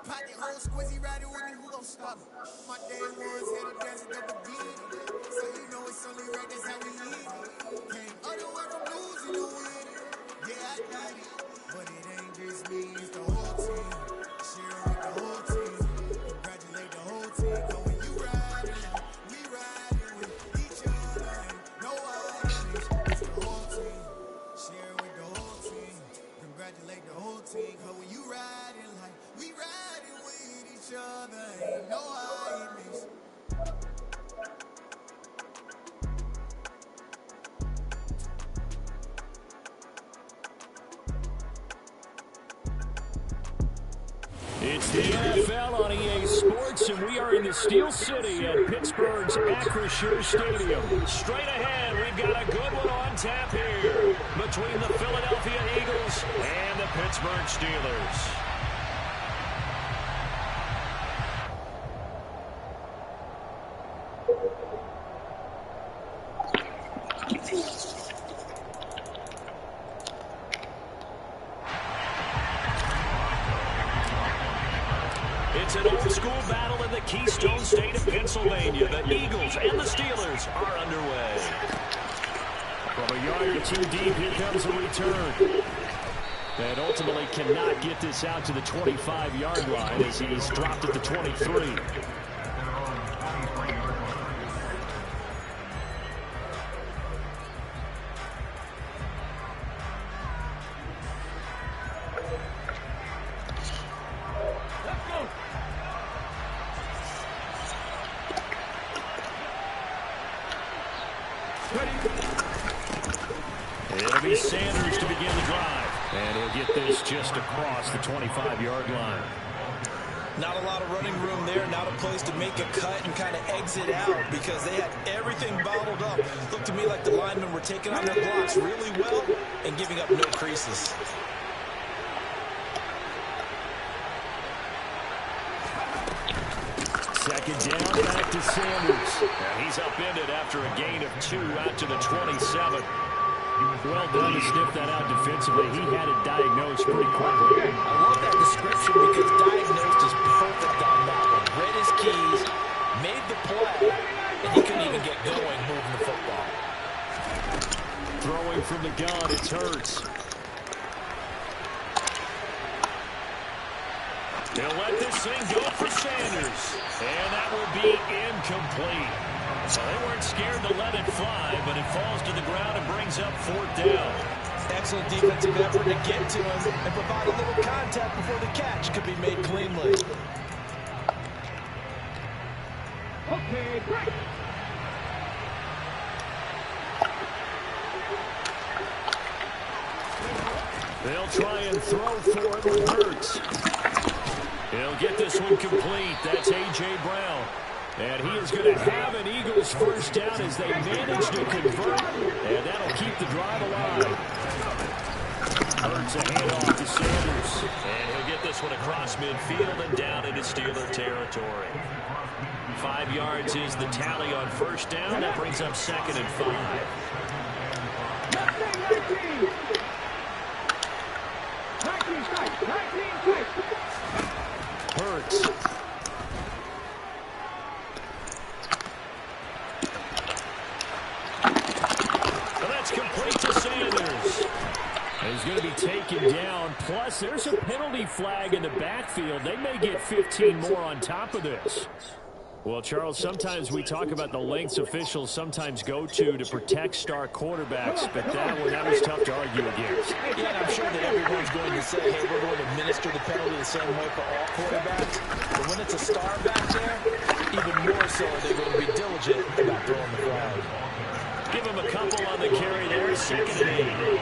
pocket, whole squizzy riding with me, who gon' stop it? My day ones had to dance at the beginning. So you know it's only right, that's how we eat it. Came all the way from losing to winning. Yeah, I did it. But it ain't just me, it's the whole team. Share with the whole team. Congratulate the whole team. Cause when you riding like we riding with each other, ain't no enemies. It's the whole team. Share with the whole team. Congratulate the whole team. Cause when you riding like we riding with each other, ain't no enemies. It's the NFL on EA Sports, and we are in the Steel City at Pittsburgh's Acrisure Stadium. Straight ahead, we've got a good one on tap here between the Philadelphia Eagles and the Pittsburgh Steelers. It's an old-school battle in the Keystone State of Pennsylvania. The Eagles and the Steelers are underway. From a yard or two deep, here comes a return. And ultimately cannot get this out to the 25-yard line as he's dropped at the 23. It'll be Sanders to begin the drive. And he'll get this just across the 25-yard line. Not a lot of running room there. Not a place to make a cut and kind of exit out because they had everything bottled up. Looked to me like the linemen were taking on their blocks really well and giving up no creases. Second down, back to Sanders. And he's upended after a gain of 2 out to the 27. Well done to sniff that out defensively. He had it diagnosed pretty quickly. I love that description because diagnosed is perfect on that one. Read his keys, made the play, and he couldn't even get going moving the football. Throwing from the gun, it's Hurts. He'll let this thing go for Sanders. And that will be incomplete. So they weren't scared to let it fly, but it falls to the ground and brings up 4th down. Excellent defensive effort to get to him and provide a little contact before the catch could be made cleanly. Okay, break. They'll try and throw for it with Hurts. He'll get this one complete. That's A.J. Brown. And he is going to have an Eagles first down as they manage to convert. And that'll keep the drive alive. Hurts a handoff to Sanders. And he'll get this one across midfield and down into Steeler territory. 5 yards is the tally on first down. That brings up 2nd and 5. Hurts. Well, that's complete to Sanders. He's going to be taken down. Plus, there's a penalty flag in the backfield. They may get 15 more on top of this. Well, Charles, sometimes we talk about the lengths officials sometimes go to protect star quarterbacks, but that was tough to argue against. Yeah, and I'm sure that everyone's going to say, hey, we're going to administer the penalty the same way for all quarterbacks. But when it's a star back there, even more so are they going to be diligent about throwing the flag. Give him a couple on the carry there, 2nd and 8.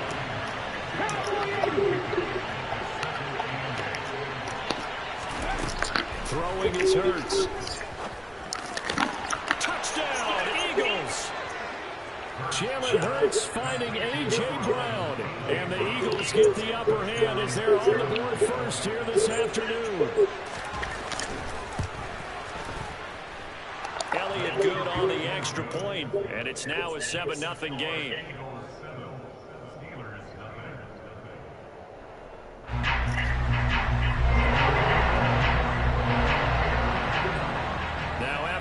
Throwing is Hurts. Touchdown, Eagles! Jalen Hurts finding A.J. Brown. And the Eagles get the upper hand as they're on the board first here this afternoon. Elliott good on the extra point, and it's now a 7-0 game.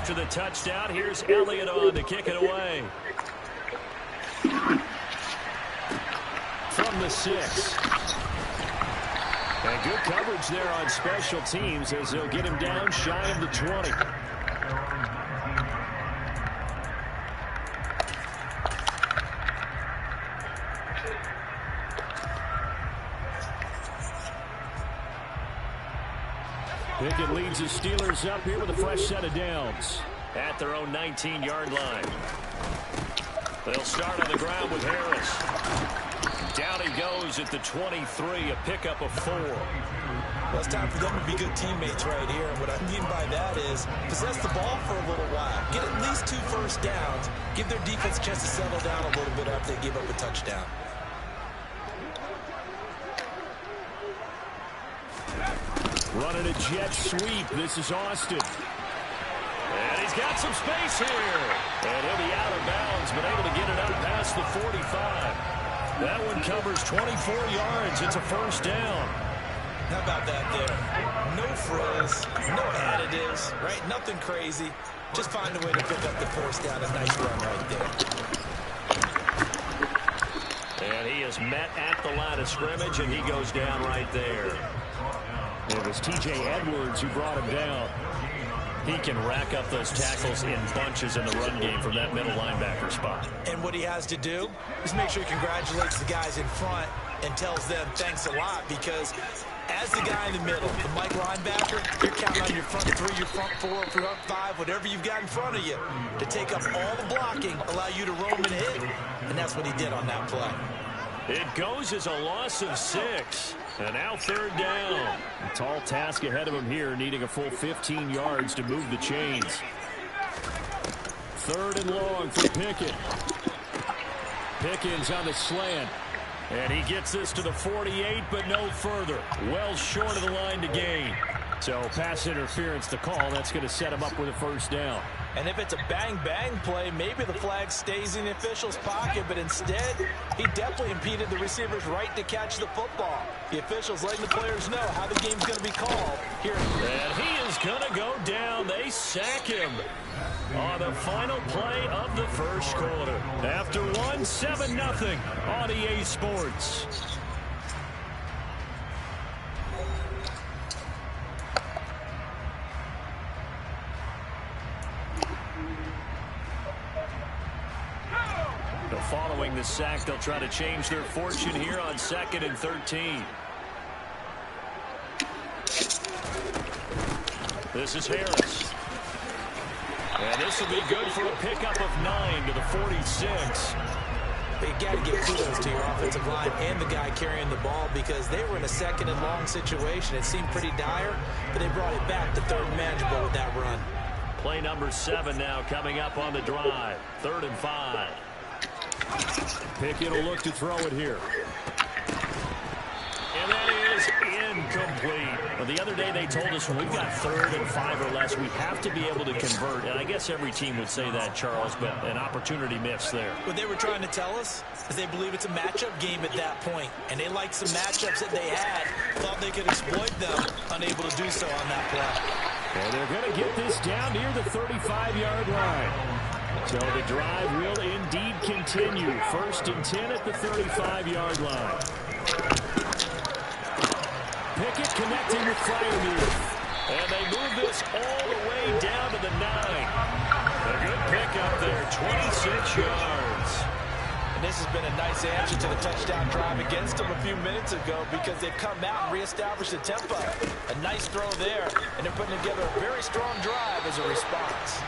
after the touchdown. Here's Elliott on to kick it away. From the 6. And good coverage there on special teams as they'll get him down shy of the 20. Pickett leads the Steelers up here with a fresh set of downs at their own 19-yard line. They'll start on the ground with Harris. Down he goes at the 23, a pickup of 4. Well, it's time for them to be good teammates right here. And what I mean by that is possess the ball for a little while. Get at least 2 first downs. Give their defense a chance to settle down a little bit after they give up a touchdown. Running a jet sweep. This is Austin. And he's got some space here. And he'll be out of bounds, but able to get it up past the 45. That one covers 24 yards. It's a first down. How about that there? No frills, no additives, right? Nothing crazy. Just find a way to pick up the first down. A nice run right there. And he is met at the line of scrimmage, and he goes down right there. It was T.J. Edwards who brought him down. He can rack up those tackles in bunches in the run game from that middle linebacker spot. And what he has to do is make sure he congratulates the guys in front and tells them thanks a lot, because as the guy in the middle, the Mike linebacker, you're counting on your front 3, your front 4, your front 5, whatever you've got in front of you to take up all the blocking, allow you to roam and hit. And that's what he did on that play. It goes as a loss of 6. And now third down. A tall task ahead of him here, needing a full 15 yards to move the chains. Third and long for Pickett. Pickens on the slant. And he gets this to the 48, but no further. Well short of the line to gain. So pass interference to call. That's going to set him up with a first down. And if it's a bang-bang play, maybe the flag stays in the official's pocket, but instead, he definitely impeded the receiver's right to catch the football. The officials letting the players know how the game's going to be called. Here. And he is going to go down. They sack him on the final play of the first quarter. After 7-0 on EA Sports. Following the sack, they'll try to change their fortune here on 2nd and 13. This is Harris. And this will be good for a pickup of 9 to the 46. But you got to give kudos to your offensive line and the guy carrying the ball, because they were in a 2nd and long situation. It seemed pretty dire, but they brought it back to 3rd and manageable with that run. Play number 7 now coming up on the drive. 3rd and 5. Pickett will look to throw it here. And that is incomplete. Well, the other day they told us when we've got 3rd and 5 or less, we have to be able to convert. And I guess every team would say that, Charles, but an opportunity missed there. What they were trying to tell us is they believe it's a matchup game at that point. And they liked some matchups that they had, thought they could exploit them, unable to do so on that play. And they're going to get this down near the 35-yard line. So the drive will indeed continue. 1st and 10 at the 35-yard line. Pickett connecting with Freiermuth. And they move this all the way down to the 9. A good pickup there, 26 yards. And this has been a nice answer to the touchdown drive against them a few minutes ago, because they've come out and reestablished the tempo. A nice throw there, and they're putting together a very strong drive as a response.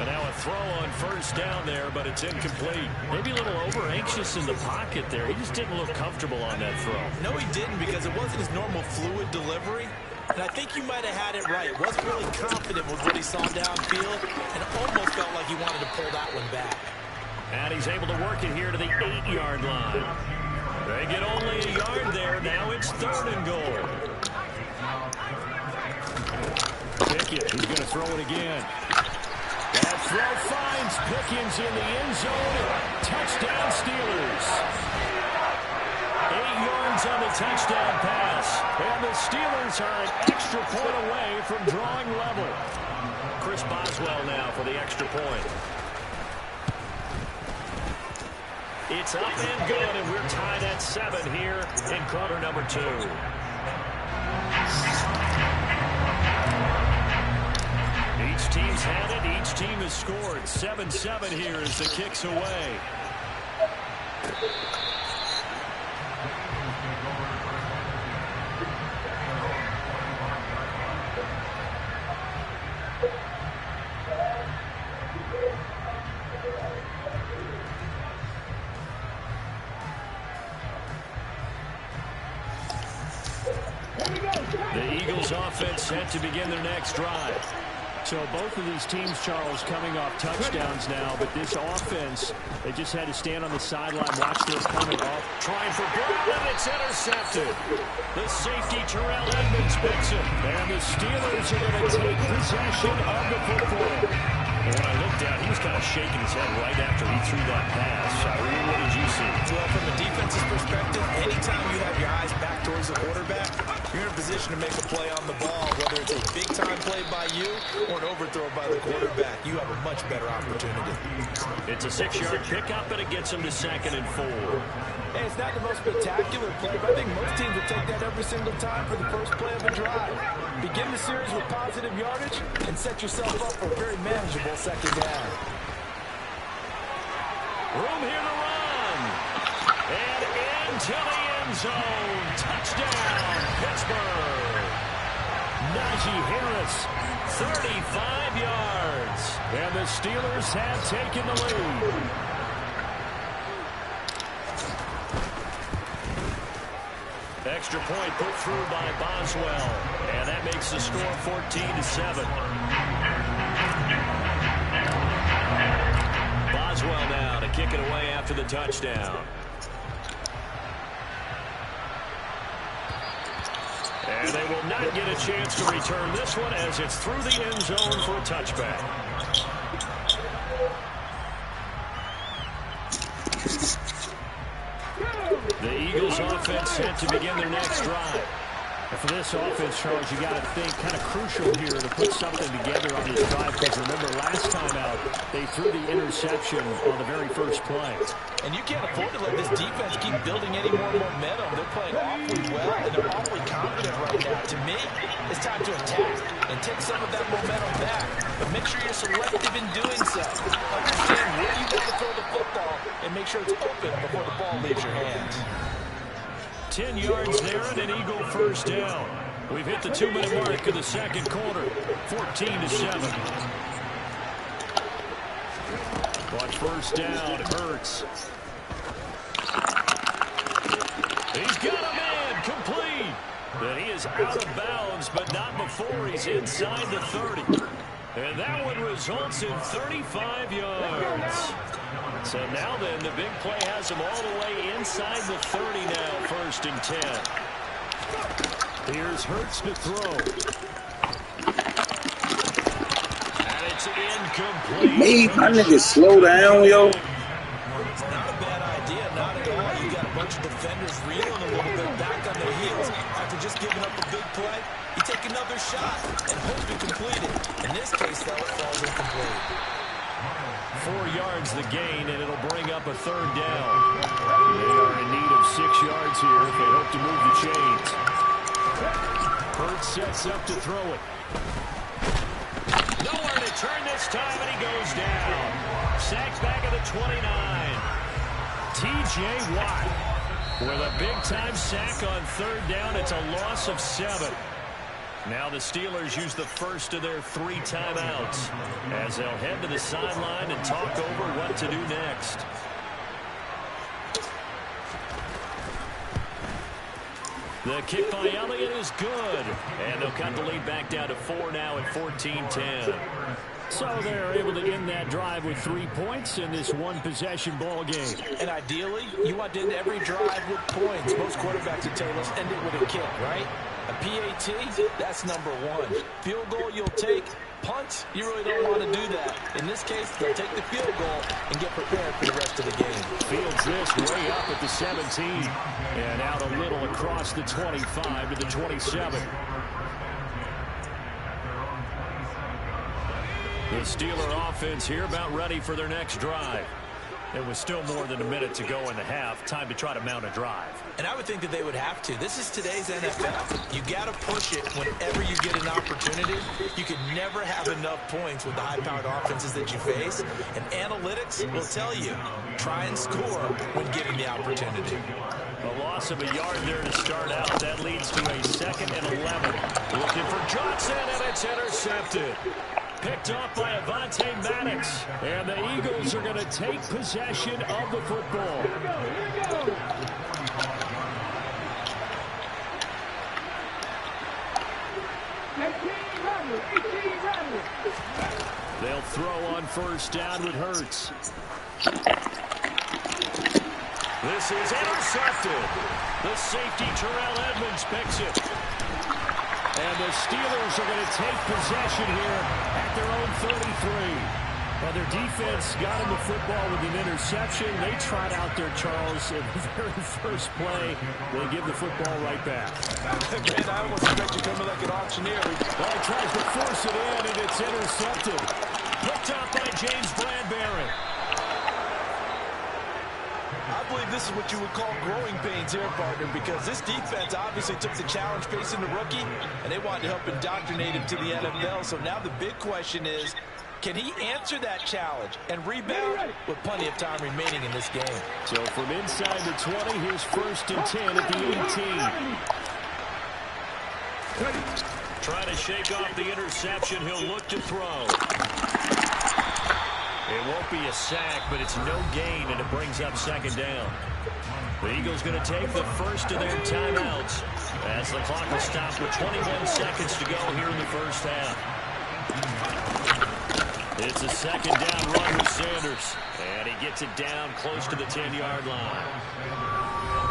And now a throw on 1st down there, but it's incomplete. Maybe a little over-anxious in the pocket there. He just didn't look comfortable on that throw. No, he didn't, because it wasn't his normal fluid delivery. And I think you might have had it right. Wasn't really confident with what he saw downfield, and almost felt like he wanted to pull that one back. And he's able to work it here to the 8-yard line. They get only a yard there. Now it's 3rd and goal. Pickett, he's going to throw it again. That throw finds Pickens in the end zone. Touchdown Steelers. 8 yards Eagles on the touchdown pass. And the Steelers are an extra point away from drawing level. Chris Boswell now for the extra point. It's up and good, and we're tied at 7 here in quarter number 2. Each team's had it. Each team has scored. 7-7 here as the kick's away. The Eagles offense set to begin their next drive. So both of these teams, Charles, coming off touchdowns now, but this offense, they just had to stand on the sideline, watch their opponent off. Trying for Brown, and it's intercepted. The safety, Terrell Edmonds, picks him. And the Steelers are going to take possession of the football. And when I looked down, he was kind of shaking his head right after he threw that pass. Irene, what did you see? Well, from a defense's perspective, anytime you have your eyes back towards the quarterback, you're in a position to make a play on the ball, whether it's a big-time play by you or an overthrow by the quarterback. You have a much better opportunity. It's a 6-yard pickup, and it gets him to 2nd and 4. Hey, it's not the most spectacular play, but I think most teams will take that every single time for the first play of a drive. Begin the series with positive yardage and set yourself up for a very manageable second down. Room here to run. And into the end zone. Touchdown, Pittsburgh. Najee Harris, 35 yards. And the Steelers have taken the lead. Extra point put through by Boswell. And that makes the score 14-7. Boswell now to kick it away after the touchdown. And they will not get a chance to return this one as it's through the end zone for a touchback. The Eagles offense set to begin their next drive. And for this offense, Charles, you got to think kind of crucial here to put something together on this drive, because remember last time out they threw the interception on the very first play. And you can't afford to let this defense keep building any more momentum. They're playing awfully well, and they're awfully confident right now. To me, it's time to attack and take some of that momentum back. But make sure you're selective in doing so. Understand where you want to throw the football and make sure it's open before the ball leaves your hands. 10 yards there and an Eagle first down. We've hit the 2-minute mark of the second quarter. 14-7. On first down, Hurts. He's got a man complete. And he is out of bounds, but not before he's inside the 30. And that one results in 35 yards. So now then, the big play has him all the way inside the 30 now, 1st and 10. Here's Hurts to throw. And it's incomplete. Me, my niggas slow down, yo. It's not a bad idea, not at all. You got a bunch of defenders reeling a little bit back on their heels after just giving up a big play. You take another shot and hope to complete it. In this case, though, it falls incomplete. 4 yards the gain, and it'll bring up a 3rd down. They are in need of 6 yards here if they hope to move the chains. Hurts sets up to throw it. Nowhere to turn this time, and he goes down. Sacked back at the 29. T.J. Watt with a big-time sack on 3rd down. It's a loss of 7. Now the Steelers use the first of their 3 timeouts as they'll head to the sideline and talk over what to do next. The kick by Elliott is good. And they'll cut the lead back down to 4 now at 14-10. So they're able to end that drive with 3 points in this one-possession ball game. And ideally, you want to end every drive with points. Most quarterbacks would tell you, let's end it with a kick, right? A PAT, that's number 1. Field goal you'll take, punt, you really don't want to do that. In this case, they'll take the field goal and get prepared for the rest of the game. Fields this way up at the 17. And out a little across the 25 to the 27. The Steeler offense here about ready for their next drive. There was still more than a minute to go in the half. Time to try to mount a drive. And I would think that they would have to. This is today's NFL. You got to push it whenever you get an opportunity. You can never have enough points with the high-powered offenses that you face. And analytics will tell you, try and score when given the opportunity. A loss of a yard there to start out. That leads to a 2nd and 11. Looking for Johnson, and it's intercepted. Picked off by Avonte Maddox. And the Eagles are going to take possession of the football. They'll throw on first down with Hurts. This is intercepted. The safety Terrell Edmonds picks it. And the Steelers are going to take possession here at their own 33. Well, their defense got him the football with an interception. They trot out there, Charles, in the very first play. They give the football right back. Man, I almost expect you coming like an auctioneer. Well, he tries to force it in, and it's intercepted. Picked up by James Bradbury. I believe this is what you would call growing pains here, partner, because this defense obviously took the challenge facing the rookie, and they wanted to help indoctrinate him to the NFL. So now the big question is, can he answer that challenge and rebound with plenty of time remaining in this game? So from inside the 20, here's 1st and 10 at the 18. Trying to shake off the interception. He'll look to throw. It won't be a sack, but it's no gain, and it brings up 2nd down. The Eagles going to take the first of their timeouts as the clock will stop with 21 seconds to go here in the first half. It's a 2nd down run with Sanders, and he gets it down close to the 10-yard line.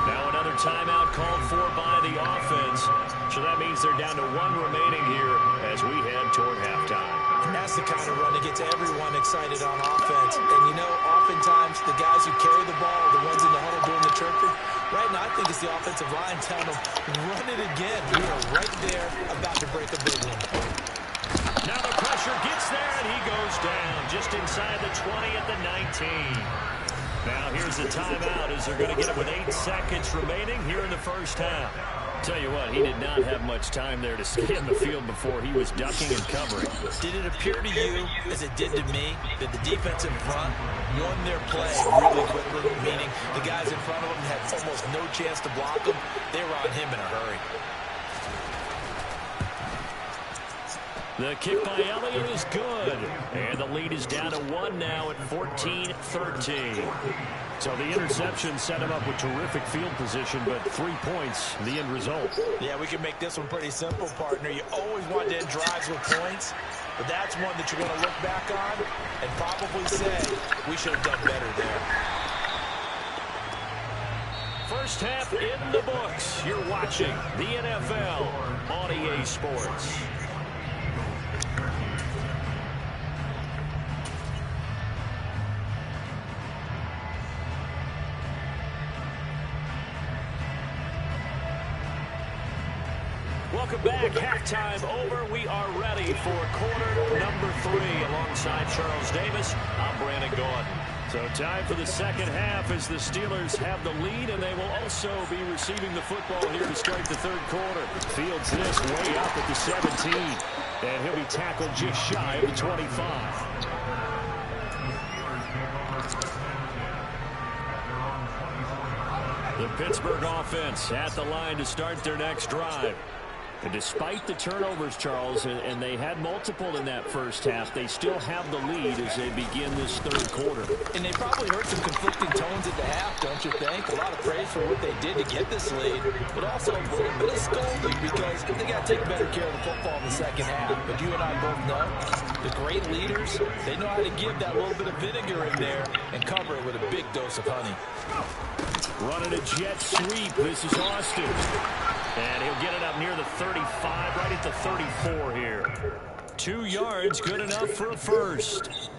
Now another timeout called for by the offense, so that means they're down to 1 remaining here as we head toward halftime. That's the kind of run that gets everyone excited on offense. And, you know, oftentimes the guys who carry the ball are the ones in the huddle doing the chirping. Right now, I think it's the offensive line telling them, run it again. We are right there about to break a big one. Now the pressure gets there, and he goes down just inside the 20 at the 19. Now here's the timeout as they're going to get it with 8 seconds remaining here in the first half. Tell you what, he did not have much time there to scan the field before he was ducking and covering. Did it appear to you, as it did to me, that the defense in front won their play really quickly, meaning the guys in front of them had almost no chance to block them? They were on him in a hurry. The kick by Elliott is good. And the lead is down to 1 now at 14-13. So the interception set him up with terrific field position, but 3 points, the end result. Yeah, we can make this one pretty simple, partner. You always want to end drives with points, but that's one that you're going to look back on and probably say, we should have done better there. First half in the books. You're watching the NFL on EA Sports. Welcome back. Halftime over. We are ready for quarter number 3. Alongside Charles Davis, I'm Brandon Gordon. So time for the second half as the Steelers have the lead, and they will also be receiving the football here to start the third quarter. Fields this way up at the 17, and he'll be tackled just shy of the 25. The Pittsburgh offense at the line to start their next drive. And despite the turnovers, Charles, and they had multiple in that first half, they still have the lead as they begin this third quarter. And they probably heard some conflicting tones at the half, don't you think? A lot of praise for what they did to get this lead, but also a little bit of scolding because they got to take better care of the football in the second half. But you and I both know the great leaders, they know how to give that little bit of vinegar in there and cover it with a big dose of honey. Running a jet sweep. This is Austin. And he'll get it up near the 35, right at the 34 here. 2 yards, good enough for a first.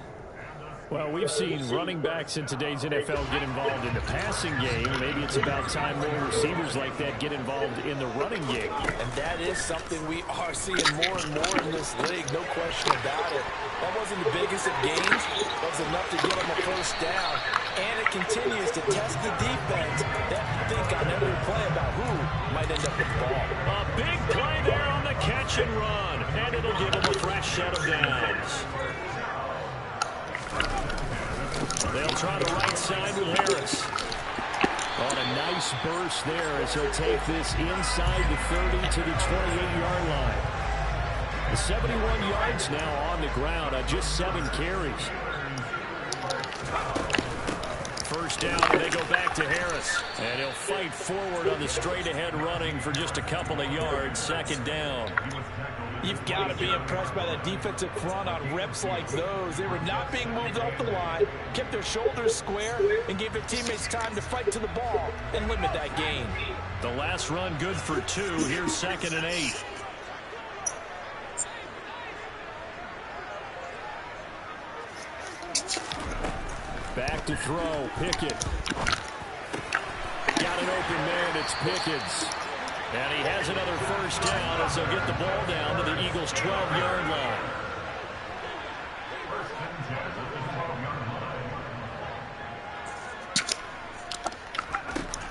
Well, we've seen running backs in today's NFL get involved in the passing game. Maybe it's about time more receivers like that get involved in the running game. And that is something we are seeing more and more in this league, no question about it. That wasn't the biggest of gains. That was enough to get them a first down. And it continues to test the defense that think on every play about who might end up with the ball. A big play there on the catch and run. And it'll give them a fresh set of downs. They'll try the right side with Harris. On a nice burst there as he'll take this inside the 30 to the 28-yard line. 71 yards now on the ground on just 7 carries. First down, and they go back to Harris. And he'll fight forward on the straight-ahead running for just a couple of yards. Second down. You've got to be impressed by that defensive front on reps like those. They were not being moved off the line, kept their shoulders square, and gave their teammates time to fight to the ball and limit that gain. The last run good for 2. Here's 2nd and 8. Back to throw, Pickett. Got an open man, it's Pickens. And he has another first down as they'll get the ball down to the Eagles' 12-yard line.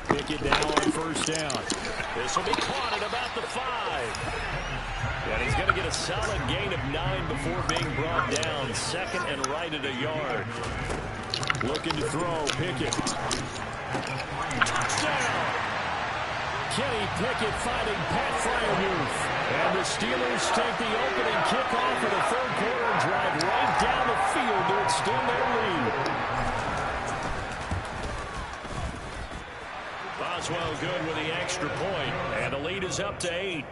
Pickett now on first down. This will be caught at about the 5. And he's going to get a solid gain of 9 before being brought down. Second and right at a yard. Looking to throw, Pickett. Touchdown! Kenny Pickett finding Pat Fryermuth. And the Steelers take the opening kickoff of the third quarter and drive right down the field to extend their lead. Boswell good with the extra point, and the lead is up to 8.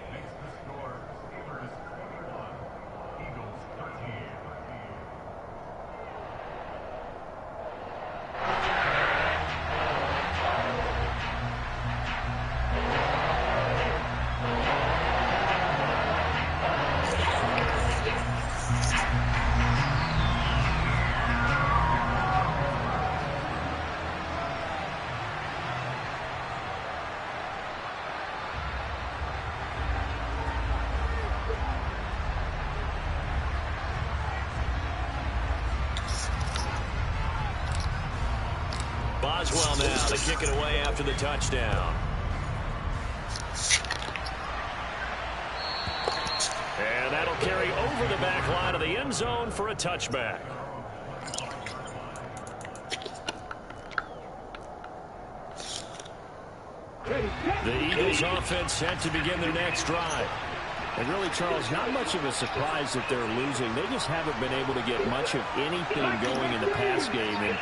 Boswell now to kick it away after the touchdown. And that'll carry over the back line of the end zone for a touchback. The Eagles offense set to begin their next drive. And really, Charles, not much of a surprise that they're losing. They just haven't been able to get much of anything going in the pass game. And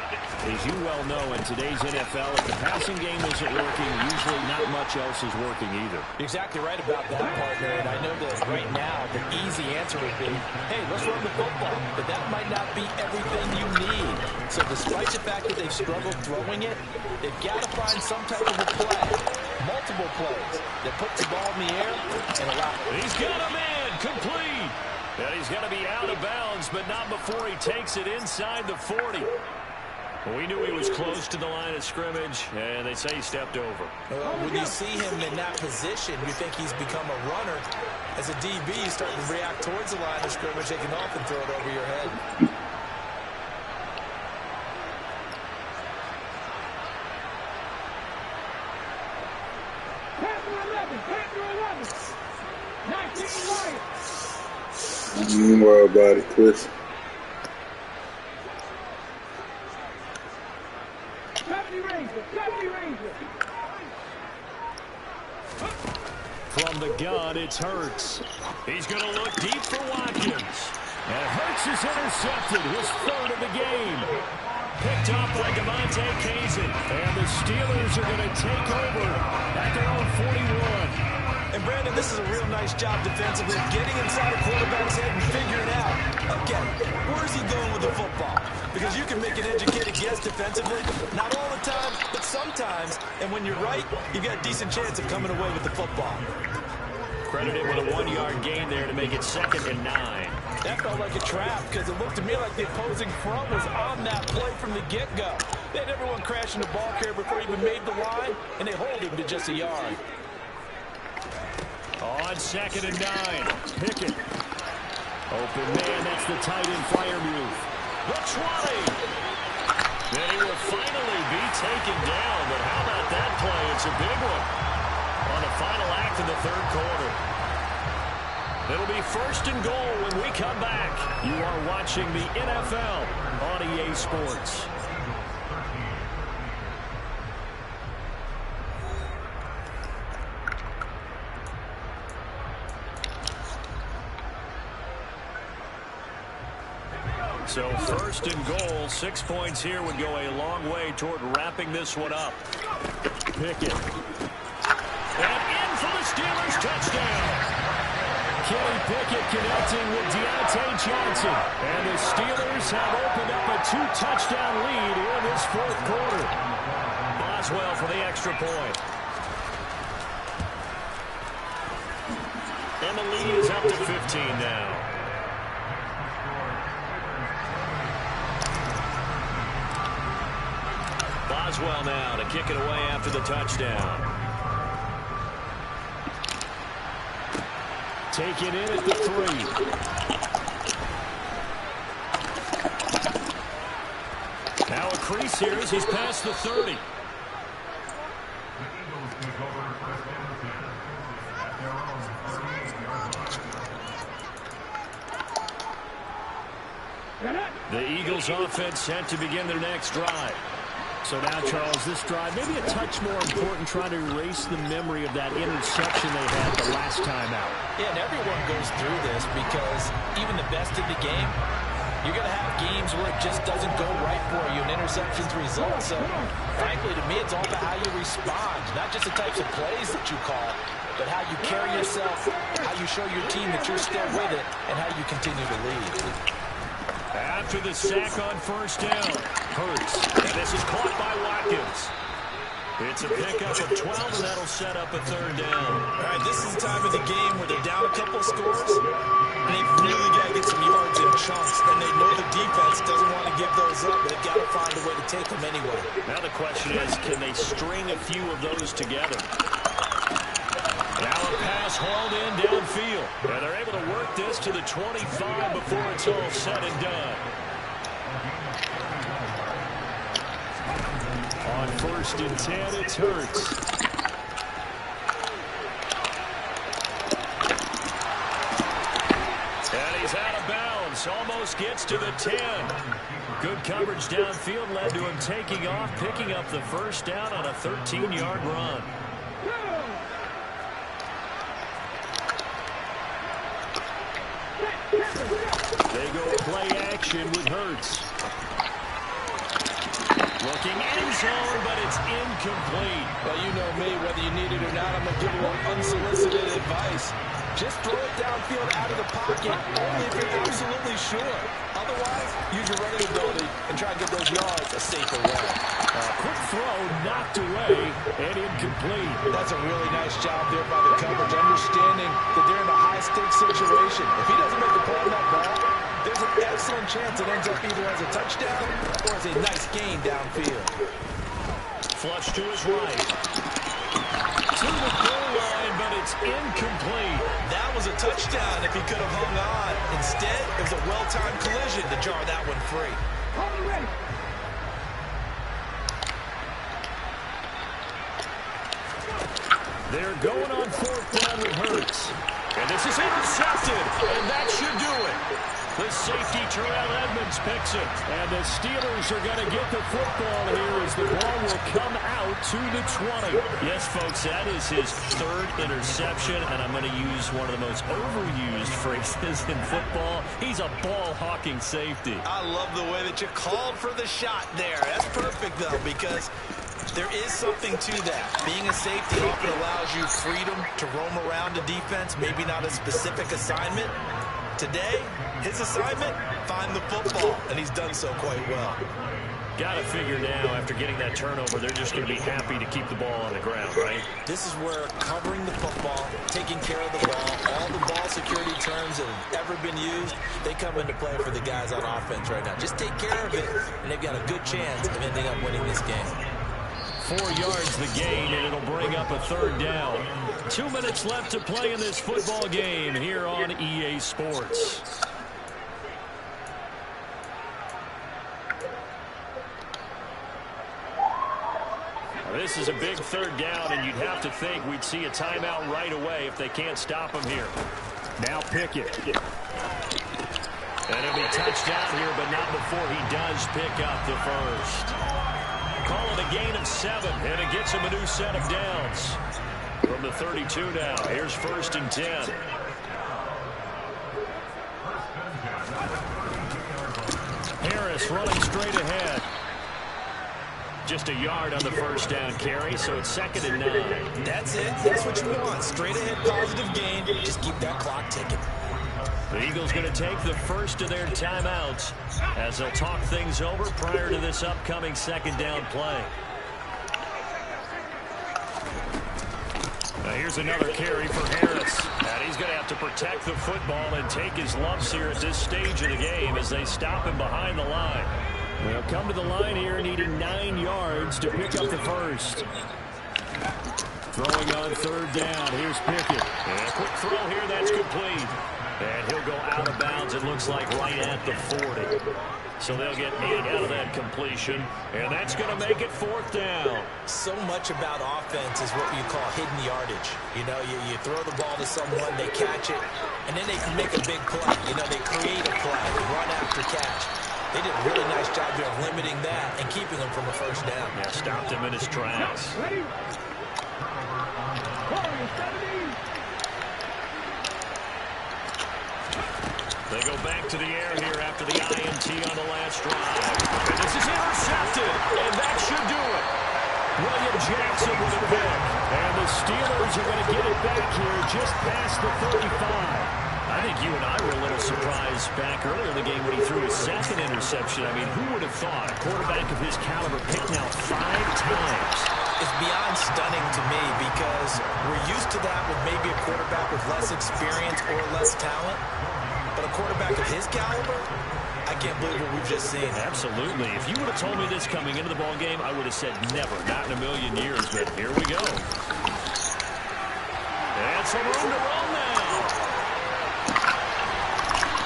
as you well know, in today's NFL, if the passing game isn't working, usually not much else is working either. You're exactly right about that, partner. And I know that right now the easy answer would be, hey, let's run the football. But that might not be everything you need. So despite the fact that they've struggled throwing it, they've got to find some type of a play, multiple plays, that puts the ball in the air and allow it. He's got a man complete. And he's going to be out of bounds, but not before he takes it inside the 40. We knew he was close to the line of scrimmage, and they say he stepped over. When you see him in that position, you think he's become a runner. As a DB, you start to react towards the line of scrimmage, taking off and throw it over your head. Don't worry about it, Chris. From the gun, it's Hurts. He's going to look deep for Watkins. And Hurts is intercepted, his third of the game. Picked up by Devontae Kazin. And the Steelers are going to take over at their own 41. And Brandon, this is a real nice job defensively, getting inside a quarterback's head and figuring out, okay, where's he going with the football? Because you can make an educated guess defensively, not all the time, but sometimes. And when you're right, you've got a decent chance of coming away with the football. Credited with a 1-yard gain there to make it 2nd and 9. That felt like a trap because it looked to me like the opposing front was on that play from the get-go. They had everyone crashing the ball carrier before he even made the line, and they hold him to just a yard. On 2nd and 9, Pickett. Open man, that's the tight end fire move. The 20. Then he will finally be taken down, but how about that play? It's a big one on the final act of the 3rd quarter. It'll be 1st and goal when we come back. You are watching the NFL on EA Sports. So 1st and goal, 6 points here would go a long way toward wrapping this one up. Pickett. And in for the Steelers touchdown. Kenny Pickett connecting with Deontay Johnson. And the Steelers have opened up a 2-touchdown lead here in this 4th quarter. Boswell for the extra point. And the lead is up to 15 now. Boswell now to kick it away after the touchdown. Taken in at the 3. Now a crease here as he's past the 30. The Eagles offense set to begin their next drive. So now, Charles, this drive, maybe a touch more important, trying to erase the memory of that interception they had the last time out. Yeah, and everyone goes through this because even the best of the game, you're going to have games where it just doesn't go right for you, and interceptions result. So, frankly, to me, it's all about how you respond, not just the types of plays that you call, but how you carry yourself, how you show your team that you're still with it, and how you continue to lead. After the sack on 1st down, Hurts. And this is caught by Watkins. It's a pickup of 12, and that'll set up a 3rd down. All right, this is the time of the game where they're down a couple scores, and they've really got to get some yards in chunks, and they know the defense doesn't want to give those up, but they've got to find a way to take them anyway. Now the question is, can they string a few of those together? Now a pass hauled in downfield. And they're able to work this to the 25 before it's all said and done. On 1st and 10, it's Hurts. And he's out of bounds. Almost gets to the 10. Good coverage downfield led to him taking off, picking up the 1st down on a 13-yard run. They go play action with Hurts. Looking end zone, but it's incomplete. Well, you know me, whether you need it or not, I'm going to give you unsolicited advice. Just throw it downfield out of the pocket, only if you're absolutely sure. Otherwise, use your running ability and try to get those yards a safer way. Quick throw, knocked away, and incomplete. That's a really nice job there by the coverage, understanding that they're in a high-stakes situation. If he doesn't make the play on that ball, there's an excellent chance it ends up either as a touchdown or as a nice gain downfield. Flush to his right. To the goal line, but it's incomplete. That was a touchdown if he could have hung on. Instead, it was a well-timed collision to jar that one free. They're going on 4th down with Hurts. And this is intercepted, and that should do it. The safety, Terrell Edmonds, picks it. And the Steelers are going to get the football here as the ball will come out to the 20. Yes, folks, that is his 3rd interception, and I'm going to use one of the most overused phrases in football. He's a ball-hawking safety. I love the way that you called for the shot there. That's perfect, though, because there is something to that. Being a safety often allows you freedom to roam around the defense, maybe not a specific assignment. Today, his assignment, find the football, and he's done so quite well. Got to figure now, after getting that turnover, they're just going to be happy to keep the ball on the ground, right? This is where covering the football, taking care of the ball, all the ball security terms that have ever been used, they come into play for the guys on offense right now. Just take care of it, and they've got a good chance of ending up winning this game. 4 yards the gain, and it'll bring up a third down. 2 minutes left to play in this football game here on EA Sports. This is a big third down, and you'd have to think we'd see a timeout right away if they can't stop him here. Now Pickett. And he'll be touched out here, but not before he does pick up the first. Call it a gain of 7, and it gets him a new set of downs. From the 32 now, here's 1st and 10. Harris running straight ahead. Just a yard on the first down carry, so it's 2nd and 9. That's it. That's what you want. Straight ahead positive gain. Just keep that clock ticking. The Eagles going to take the first of their timeouts as they'll talk things over prior to this upcoming 2nd down play. Now here's another carry for Harris. And he's going to have to protect the football and take his lumps here at this stage of the game as they stop him behind the line. They'll come to the line here needing 9 yards to pick up the first. Throwing on 3rd down. Here's Pickett. And a quick throw here. That's complete. And he'll go out of bounds, it looks like, right at the 40. So they'll get 8 out of that completion. And that's going to make it 4th down. So much about offense is what you call hidden yardage. You know, you throw the ball to someone, they catch it, and then they can make a big play. You know, they create a play, run after catch. They did a really nice job here of limiting that and keeping him from a first down. Yeah, stopped him in his tracks. They go back to the air here after the INT on the last drive. And this is intercepted, and that should do it. William Jackson with a pick. And the Steelers are going to get it back here just past the 35. I think you and I were a little surprised back earlier in the game when he threw his 2nd interception. I mean, who would have thought a quarterback of his caliber picked now 5 times? It's beyond stunning to me because we're used to that with maybe a quarterback with less experience or less talent. But a quarterback of his caliber, I can't believe what we've just seen. Absolutely. If you would have told me this coming into the ball game, I would have said never, not in a million years. But here we go. And some room to run now.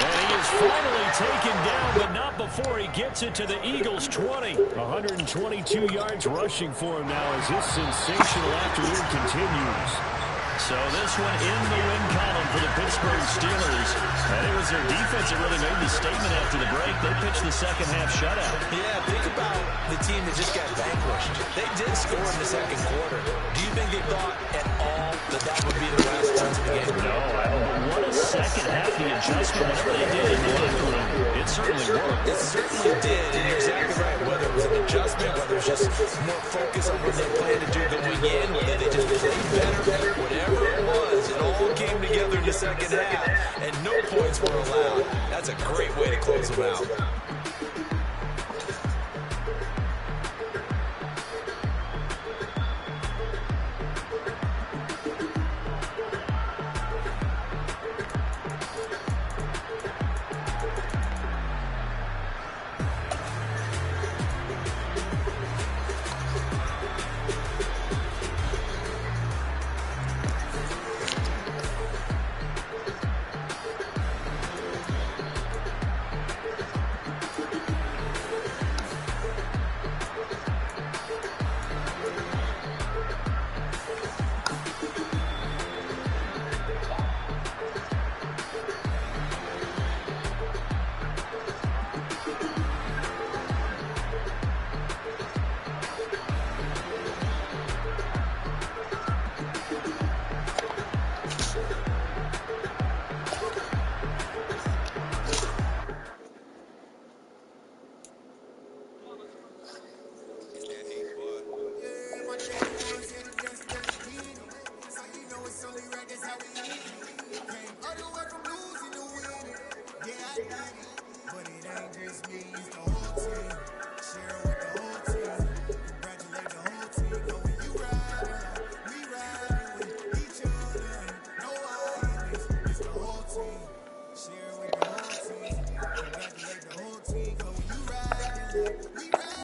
And he is finally taken down, but not before he gets it to the Eagles' 20. 122 yards rushing for him now as his sensational afternoon continues. So this one in the win column for the Pittsburgh Steelers. And it was their defense that really made the statement after the break. They pitched the second half shutout. Yeah, think about the team that just got vanquished. They did score in the 2nd quarter. Do you think they thought at all that that would be the last chance of the game? No, I don't know. What a second half the adjustment. Whatever they did in the locker room, it certainly worked. It certainly did, and you're exactly right. Whether it was an adjustment, whether it was just more focus on what they planned to do going in, whether they just played better, whatever it was, it all came together in the second half, and no points were allowed. That's a great way to close them out.